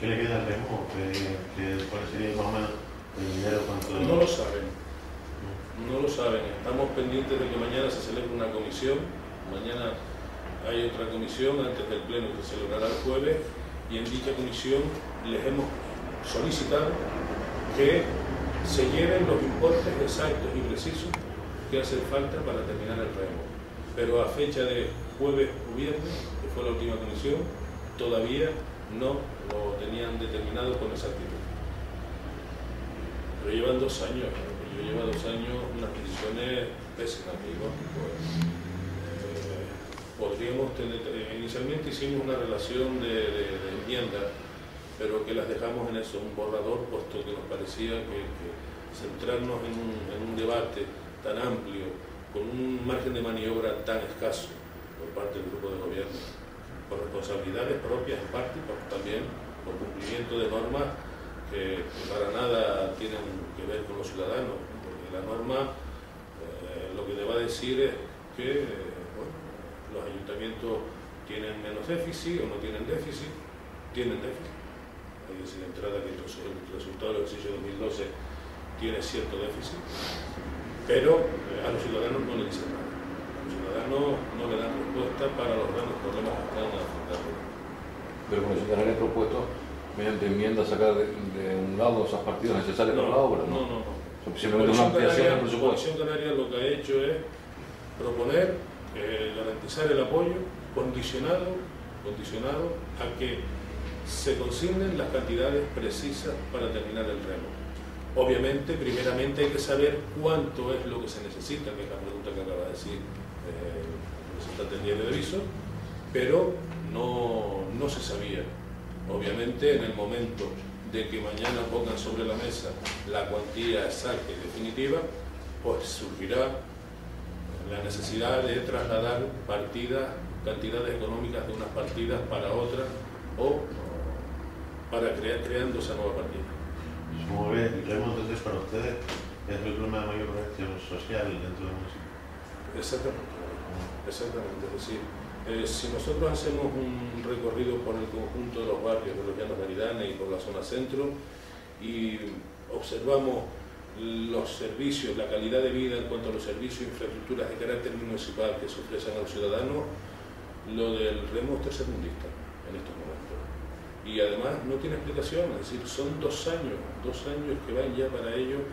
¿Qué le queda al remo? ¿Cuál sería más o menos el dinero? No lo saben. No lo saben. Estamos pendientes de que mañana se celebre una comisión. Mañana hay otra comisión antes del pleno que se celebrará el jueves, y en dicha comisión les hemos solicitado que se lleven los importes exactos y precisos que hacen falta para terminar el remo. Pero a fecha de jueves o viernes, que fue la última comisión, todavía no lo tenían determinado con exactitud. Pero llevan 2 años, yo llevo 2 años unas decisiones pésimas, digo, podríamos tener, inicialmente hicimos una relación de enmiendas, pero que las dejamos en eso, un borrador, puesto que nos parecía que centrarnos en un debate tan amplio, con un margen de maniobra tan escaso por parte del grupo de gobierno, por responsabilidades propias en parte, pero también por cumplimiento de normas que para nada tienen que ver con los ciudadanos, porque la norma lo que le va a decir es que los ayuntamientos tienen menos déficit o no tienen déficit, tienen déficit. Hay que decir de entrada que el resultado del ejercicio 2012 tiene cierto déficit, pero a los ciudadanos no le dicen nada. A los ciudadanos no le dan respuesta para los grandes problemas que están afrontando. Pero como se han propuesto, mediante enmiendas, sacar de un lado esas partidas necesarias para la obra, ¿no? No. Simplemente una ampliación del presupuesto. Coalición Canaria lo que ha hecho es proponer garantizar el apoyo condicionado a que se consignen las cantidades precisas para terminar el remo. Obviamente, primeramente hay que saber cuánto es lo que se necesita, que es la pregunta que acaba de decir el representante del diario de Aviso, pero no se sabía. Obviamente, en el momento de que mañana pongan sobre la mesa la cuantía exacta y definitiva, pues surgirá la necesidad de trasladar cantidades económicas de unas partidas para otras, o para creando esa nueva partida. Como ve, el remo entonces para ustedes es el problema de mayor reacción social dentro del municipio. Exactamente. Es decir, si nosotros hacemos un recorrido por el conjunto de los barrios de los Llanos de Aridane y por la zona centro y observamos los servicios, la calidad de vida en cuanto a los servicios e infraestructuras de carácter municipal que se ofrecen a los ciudadanos, lo del remo es tercermundista en estos momentos. Y además no tiene explicación, es decir, son 2 años que van ya para ellos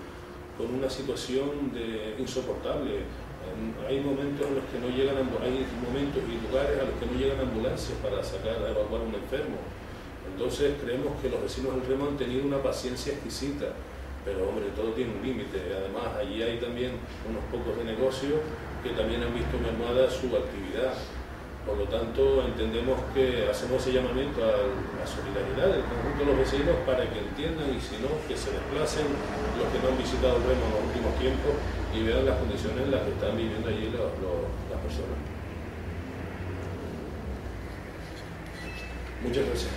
con una situación insoportable. Hay momentos en los que no llegan, hay momentos y lugares a los que no llegan ambulancias para a evacuar a un enfermo. Entonces creemos que los vecinos del remo han tenido una paciencia exquisita, pero hombre, todo tiene un límite. Además, allí hay también unos pocos de negocio que también han visto mermada su actividad. Por lo tanto, entendemos que hacemos ese llamamiento a la solidaridad del conjunto de los vecinos para que entiendan, y si no, que se desplacen los que no han visitado el remo en los últimos tiempos y vean las condiciones en las que están viviendo allí las personas. Muchas gracias.